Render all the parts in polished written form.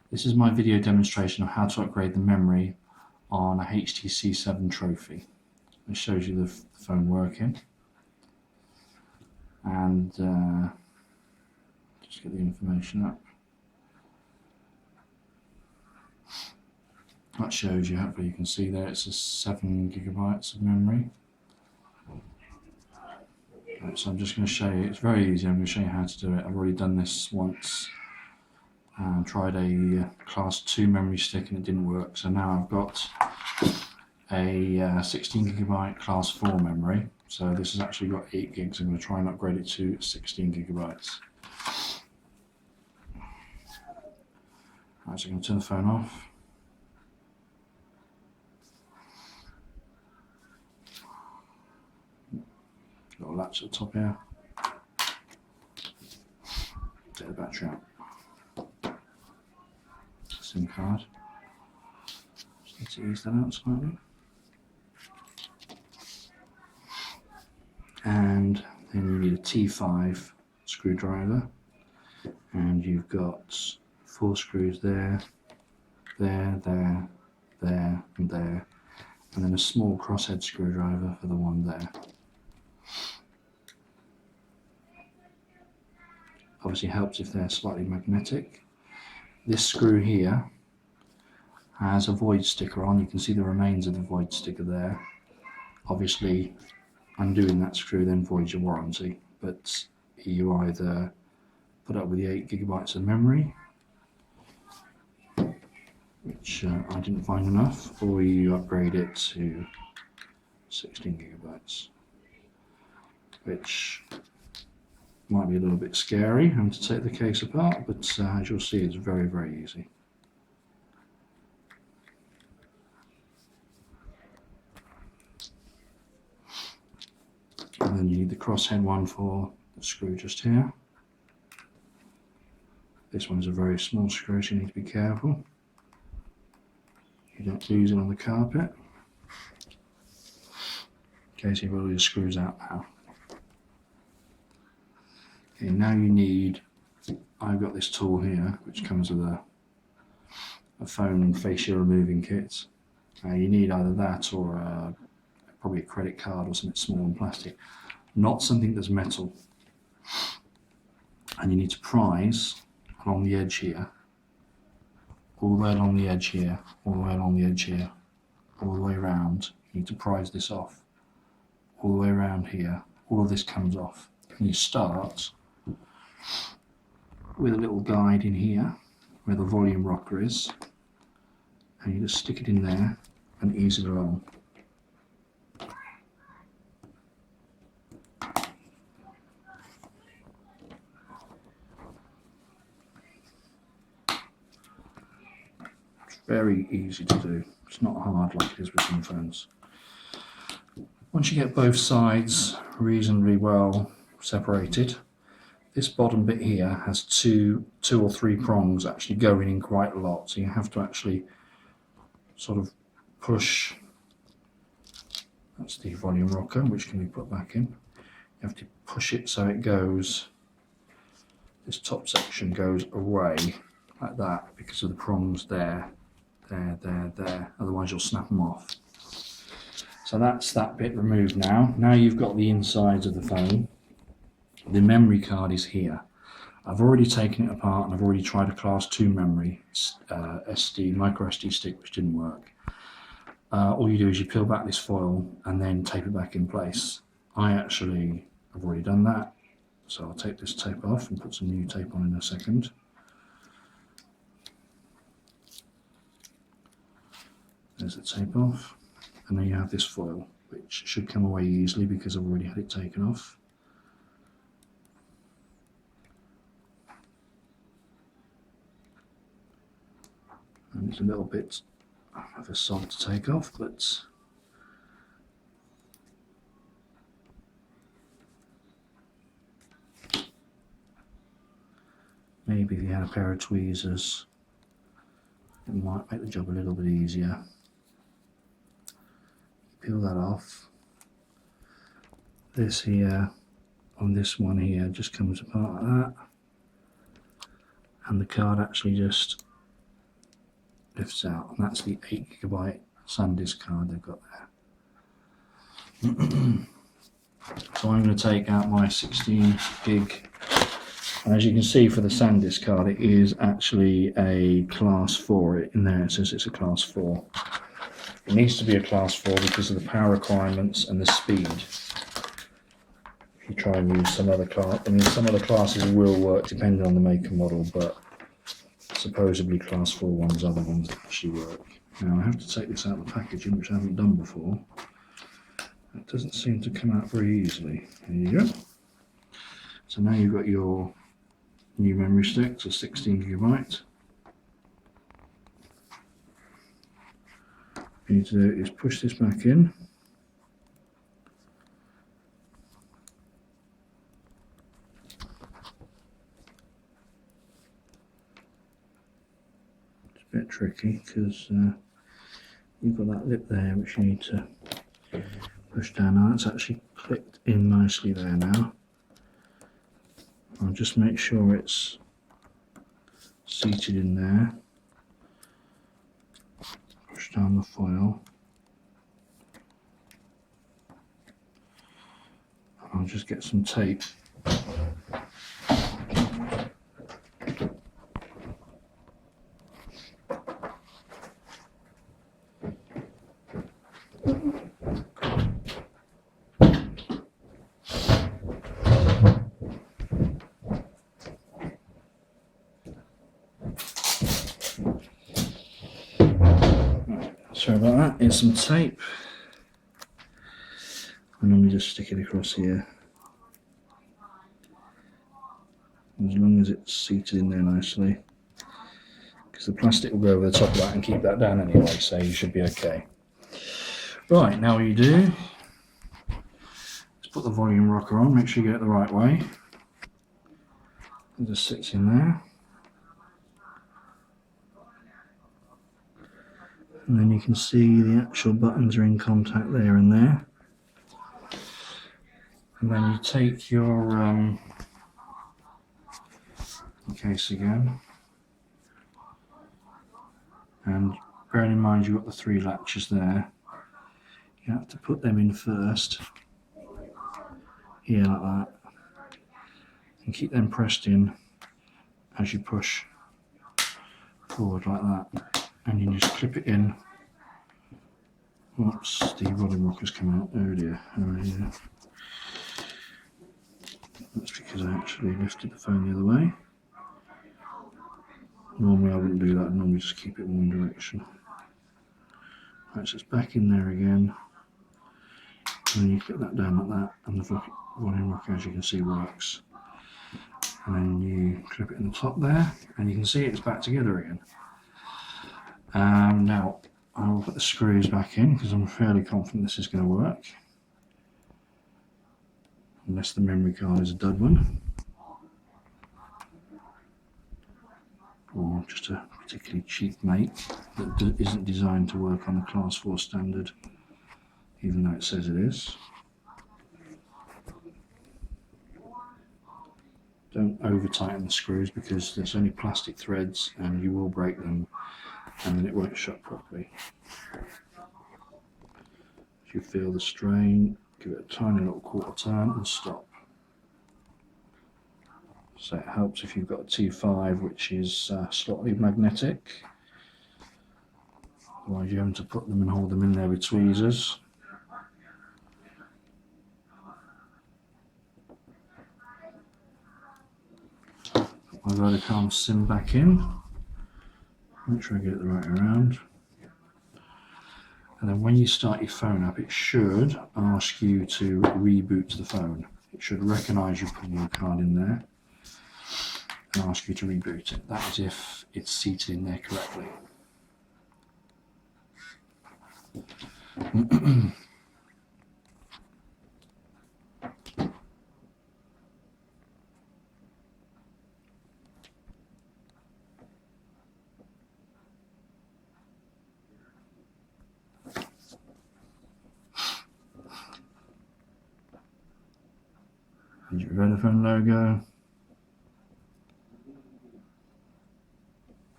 This is my video demonstration of how to upgrade the memory on a HTC 7 Trophy. It shows you the phone working, and just get the information up. That shows you, hopefully you can see there, it's a 7 gigabytes of memory. Right, so I'm just going to show you, it's very easy, I'm going to show you how to do it. I've already done this once and tried a class 2 memory stick and it didn't work, so now I've got a 16 gigabyte class 4 memory. So this has actually got 8 gigs. I'm going to try and upgrade it to 16 gigabytes. Right, so I'm going to turn the phone off. Got a latch at the top here. Take the battery out. SIM card. Just need to ease that out slightly. And then you need a T5 screwdriver, and you've got 4 screws there, and there, and then a small crosshead screwdriver for the one there. Obviously helps if they're slightly magnetic. This screw here has a void sticker on. You can see the remains of the void sticker there. Obviously undoing that screw then voids your warranty, but you either put up with the 8 gigabytes of memory, which I didn't find enough, or you upgrade it to 16 gigabytes, which might be a little bit scary having to take the case apart, but as you'll see, it's very, very easy. And then you need the crosshead one for the screw just here. This one's a very small screw, so you need to be careful you don't lose it on the carpet. Okay, so you've got all your screws out now. Okay, now you need, I've got this tool here which comes with a phone fascia removing kit. You need either that or probably a credit card or something small and plastic, not something that's metal. And you need to prise along the edge here, all the way along the edge here, all the way along the edge here, all the way around. You need to prise this off, all the way around here. All of this comes off. And you start with a little guide in here where the volume rocker is, and you just stick it in there and ease it along. It's very easy to do. It's not hard like it is with some phones. Once you get both sides reasonably well separated, this bottom bit here has two or three prongs actually going in quite a lot, so you have to actually sort of push. That's the volume rocker, which can be put back in. You have to push it so it goes, this top section goes away like that because of the prongs there, otherwise you'll snap them off. So that's that bit removed now. Now you've got the insides of the phone. The memory card is here. I've already taken it apart and I've already tried a class 2 memory micro SD stick, which didn't work. All you do is you peel back this foil and then tape it back in place. I actually have already done that, so I'll take this tape off and put some new tape on in a second. There's the tape off, and then you have this foil, which should come away easily because I've already had it taken off. And it's a little bit of a sod to take off, but maybe if you had a pair of tweezers, it might make the job a little bit easier. Peel that off. This here, on this one here, just comes apart like that, and the card actually just lifts out, and that's the 8GB SanDisk card they've got there. So I'm going to take out my 16 gig, and as you can see for the SanDisk card, it is actually a class 4. In there it says it's a class 4. It needs to be a class 4 because of the power requirements and the speed. If you try and use some other class, I mean some other classes will work depending on the make and model, but supposedly class 4 ones are the ones that actually work. Now I have to take this out of the packaging, which I haven't done before. It doesn't seem to come out very easily. There you go. So now you've got your new memory stick, so 16GB. What you need to do is push this back in. It's a bit tricky because you've got that lip there which you need to push down. Now it's actually clicked in nicely there now. I'll just make sure it's seated in there. Push down the foil. I'll just get some tape. Sorry about that, here's some tape. I normally just stick it across here. As long as it's seated in there nicely. Because the plastic will go over the top of that and keep that down anyway, so you should be okay. Right, now what you do is put the volume rocker on, make sure you get it the right way. It just sits in there. And then you can see the actual buttons are in contact there and there. And then you take your case again. And bearing in mind you've got the 3 latches there, you have to put them in first. Here like that. And keep them pressed in as you push forward like that. And you just clip it in. Oops, the volume rocker's come out. Oh dear. Oh dear. That's because I actually lifted the phone the other way. Normally I wouldn't do that, I'd normally just keep it in one direction. Right, so it's back in there again. And then you clip that down like that, and the volume rocker, as you can see, works. And then you clip it in the top there, and you can see it's back together again. Now I will put the screws back in because I'm fairly confident this is going to work, unless the memory card is a dud one, or just a particularly cheap make that isn't designed to work on the class 4 standard, even though it says it is. Don't over tighten the screws because there's only plastic threads and you will break them, and then it won't shut properly. If you feel the strain, give it a tiny little quarter turn and stop. So it helps if you've got a T5 which is slightly magnetic. Otherwise you're having to put them and hold them in there with tweezers. Put my Vodacom SIM back in. Make sure I get it the right way around. And then when you start your phone up, it should ask you to reboot the phone. It should recognise you putting your card in there and ask you to reboot it. That is if it's seated in there correctly. There's your Vodafone logo.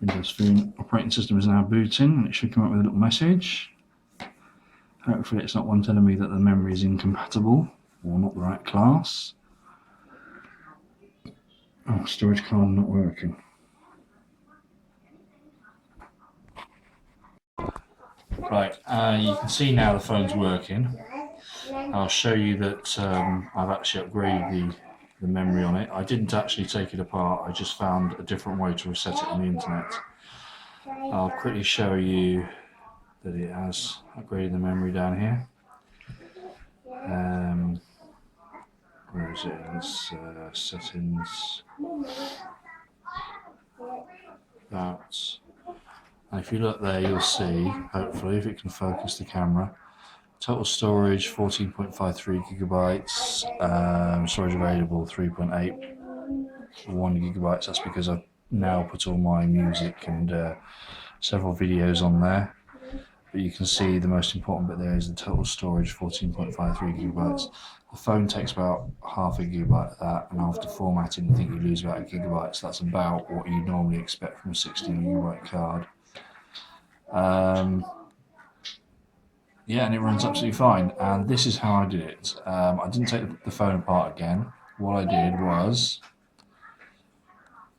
Windows Phone operating system is now booting, and it should come up with a little message. Hopefully it's not one telling me that the memory is incompatible or not the right class. Oh, storage card not working. Right, you can see now the phone's working. I'll show you that I've actually upgraded the memory on it. I didn't actually take it apart, I just found a different way to reset it on the internet. I'll quickly show you that it has upgraded the memory down here. Where is it? It's settings. That. And if you look there, you'll see, hopefully, if it can focus the camera, total storage 14.53 gigabytes, storage available 3.81 gigabytes. That's because I've now put all my music and several videos on there. But you can see the most important bit there is the total storage 14.53 gigabytes. The phone takes about half a gigabyte of that, and after formatting I think you lose about a gigabyte, so that's about what you normally expect from a 16 gigabyte card. Yeah, and it runs absolutely fine, and this is how I did it. I didn't take the phone apart again. What I did was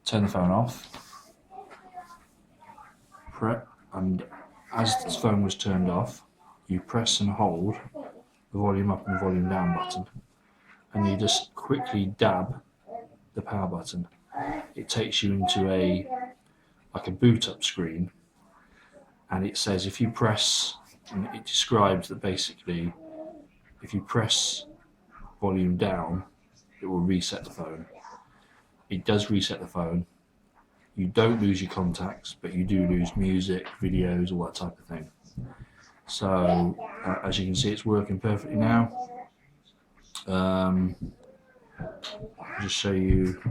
turn the phone off, and as the phone was turned off, you press and hold the volume up and volume down button, and you just quickly dab the power button. It takes you into like a boot up screen, and it says if you press, and it describes that basically if you press volume down it will reset the phone. It does reset the phone. You don't lose your contacts, but you do lose music, videos, all that type of thing. So as you can see, it's working perfectly now. I'll just show you.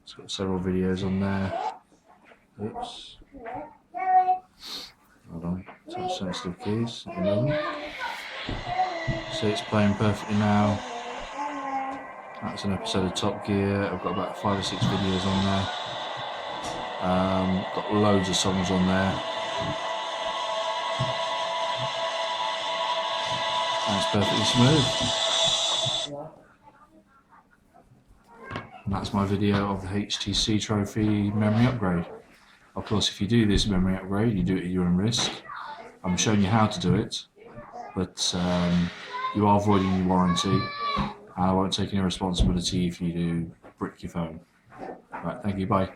It's got several videos on there. Oops. Hold on, touch sensitive keys at the moment. So it's playing perfectly now. That's an episode of Top Gear. I've got about 5 or 6 videos on there. Got loads of songs on there. And it's perfectly smooth. And that's my video of the HTC Trophy memory upgrade. Of course, if you do this memory upgrade, you do it at your own risk. I'm showing you how to do it, but you are voiding your warranty. I won't take any responsibility if you do brick your phone. Right, thank you, bye.